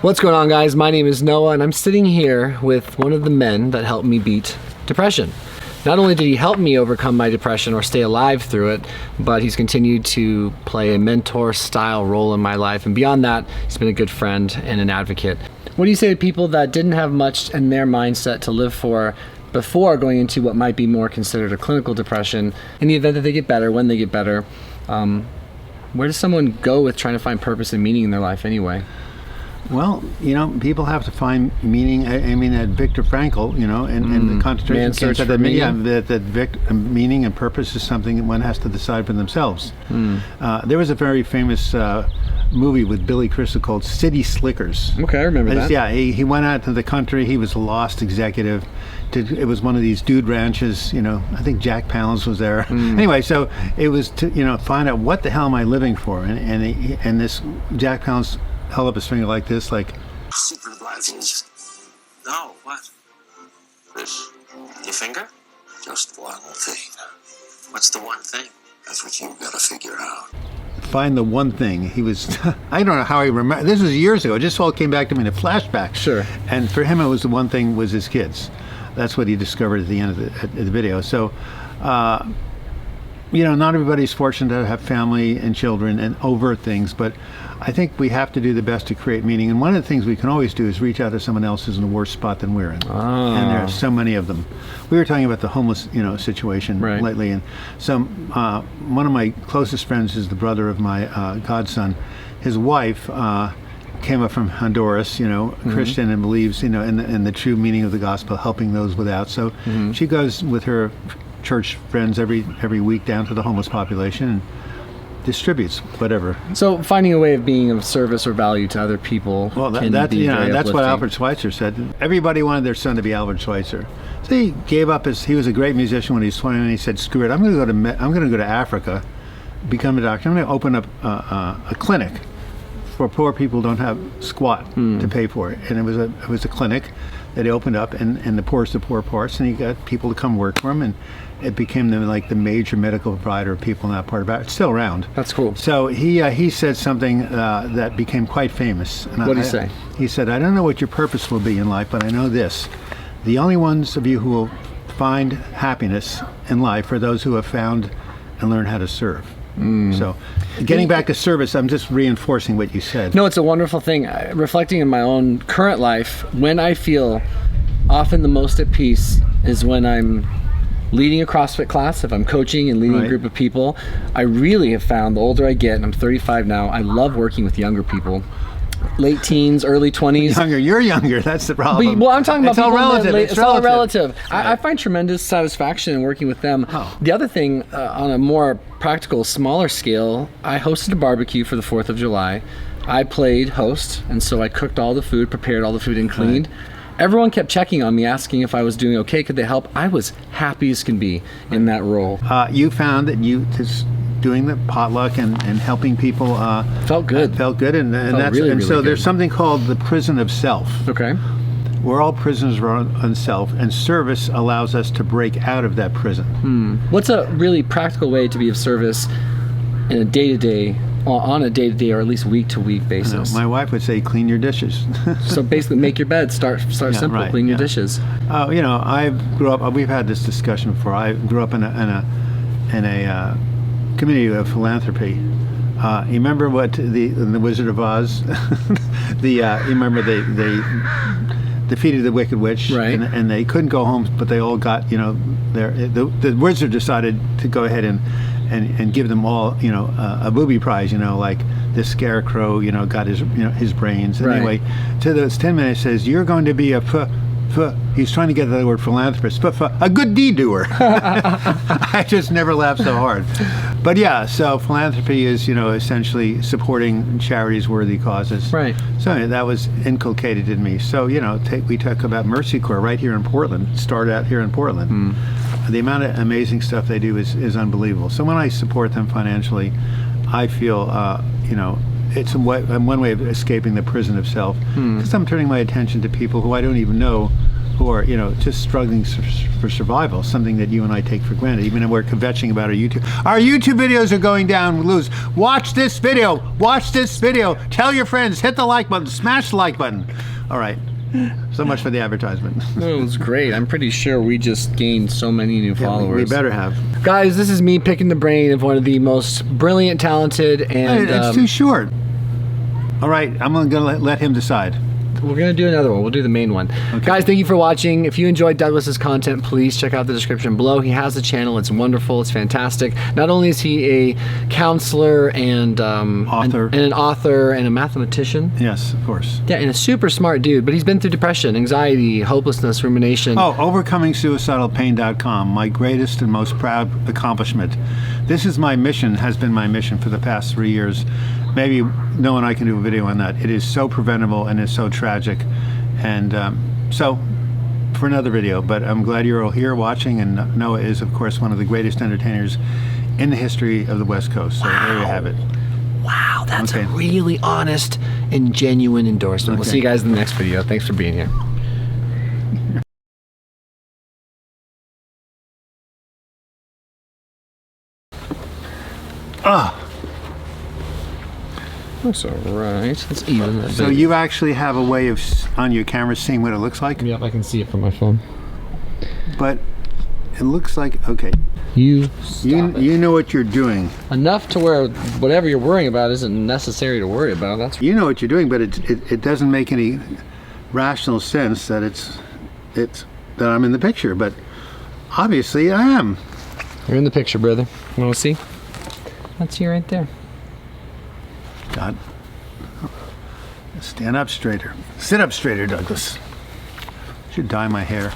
What's going on, guys? My name is Noah, and I'm sitting here with one of the men that helped me beat depression. Not only did he help me overcome my depression or stay alive through it, but he's continued to play a mentor-style role in my life. And beyond that, he's been a good friend and an advocate. What do you say to people that didn't have much in their mindset to live for before going into what might be more considered a clinical depression? In the event that they get better, when they get better, where does someone go with trying to find purpose and meaning in their life anyway? Well, people have to find meaning. I mean, at Viktor Frankl, in the concentration camps, that meaning and purpose is something that one has to decide for themselves. There was a very famous movie with Billy Crystal called City Slickers. Okay, I remember that. Yeah, he went out to the country. He was a lost executive. It was one of these dude ranches. I think Jack Palance was there. Anyway, so it was to find out what the hell am I living for, and this Jack Palance held up his finger like this, like supervisors. No, what? This. Your finger? Just one thing. What's the one thing? That's what you've got to figure out. Find the one thing. He was, I don't know how he remember. This was years ago. It just all came back to me in a flashback. Sure. And for him, it was the one thing was his kids. That's what he discovered at the end of the video. So, not everybody's fortunate to have family and children and overt things, but I think we have to do the best to create meaning. And one of the things we can always do is reach out to someone else who's in a worse spot than we're in. And there are so many of them. We were talking about the homeless, situation lately, and one of my closest friends is the brother of my godson. His wife came up from Honduras, Christian, and believes, in the true meaning of the gospel, helping those without. So she goes with her church friends every week down to the homeless population and distributes whatever. So finding a way of being of service or value to other people. Well, that's what Albert Schweitzer said. Everybody wanted their son to be Albert Schweitzer. So he gave up he was a great musician when he was 20, and he said, "Screw it! I'm going to go to Africa, become a doctor. I'm going to open up a clinic for poor people who don't have squat to pay for it." And it was a clinic that he opened up in the poorest of poor parts, and he got people to come work for him, and it became the major medical provider of people in that part of it. It's still around. That's cool. So he said something that became quite famous. And what did he say? He said, "I don't know what your purpose will be in life, but I know this. The only ones of you who will find happiness in life are those who have found and learned how to serve." So getting back to service, I'm just reinforcing what you said. No, it's a wonderful thing. Reflecting in my own current life, when I feel often the most at peace is when I'm leading a CrossFit class, if I'm coaching and leading a group of people. I really have found the older I get, and I'm 35 now, I love working with younger people. Late teens, early 20s. You're younger. That's the problem. Well, I'm talking about people. It's all relative. Right. I find tremendous satisfaction in working with them. The other thing, on a more practical, smaller scale, I hosted a barbecue for the 4th of July. I played host, and so I cooked all the food, prepared all the food, and cleaned. Everyone kept checking on me, asking if I was doing okay, could they help? I was happy as can be in that role. You found that just doing the potluck and helping people felt good. And so there's something called the prison of self. Okay. We're all prisoners of our own self, and service allows us to break out of that prison. What's a really practical way to be of service in a day-to-day, on a day-to-day, or at least week-to-week basis? My wife would say, clean your dishes. So basically, make your bed. Start simple. Clean your dishes. I grew up. We've had this discussion before. I grew up in a community of philanthropy. You remember what in the Wizard of Oz? You remember they defeated the Wicked Witch, and they couldn't go home, but they all got the wizard decided to go ahead and give them all a booby prize, like this scarecrow got his brains. Anyway, to those 10 minutes says, "You're going to be he's trying to get the word philanthropist, a good deed doer." I just never laughed so hard. But yeah, so philanthropy is essentially supporting charities, worthy causes. Right. So that was inculcated in me. So we talk about Mercy Corps right here in Portland. Started out here in Portland. The amount of amazing stuff they do is unbelievable. So when I support them financially, I feel it's one way of escaping the prison of self, because I'm turning my attention to people who I don't even know, who are, just struggling for survival, something that you and I take for granted, even though we're kvetching about our YouTube. Our YouTube videos are going down, lose. Watch this video. Watch this video. Tell your friends. Hit the like button. Smash the like button. All right. So much for the advertisement. It was great. I'm pretty sure we just gained so many new followers. We better have. Guys, this is me picking the brain of one of the most brilliant, talented, and... It's too short. All right, I'm going to let him decide. We're going to do another one. We'll do the main one. Okay. Guys, thank you for watching. If you enjoyed Douglas's content, please check out the description below. He has a channel. It's wonderful. It's fantastic. Not only is he a counselor and author. an author and a mathematician. Yes, of course. Yeah, and a super smart dude, but he's been through depression, anxiety, hopelessness, rumination. Oh, overcomingsuicidalpain.com, my greatest and most proud accomplishment. This is my mission, has been my mission for the past 3 years. Maybe Noah and I can do a video on that. It is so preventable and it's so tragic. And so, for another video, but I'm glad you're all here watching, and Noah is, of course, one of the greatest entertainers in the history of the West Coast. So there you have it. Wow, that's a really honest and genuine endorsement. We'll see you guys in the next video. Thanks for being here. That's all right. Let's even that. So you actually have a way of, on your camera, seeing what it looks like? Yep, I can see it from my phone. But it looks like, okay. You know what you're doing. Enough to where whatever you're worrying about isn't necessary to worry about. That's you know what you're doing, but it doesn't make any rational sense that that I'm in the picture. But obviously I am. You're in the picture, brother. You want to see? That's you right there. God. Stand up straighter. Sit up straighter, Douglas. Should dye my hair.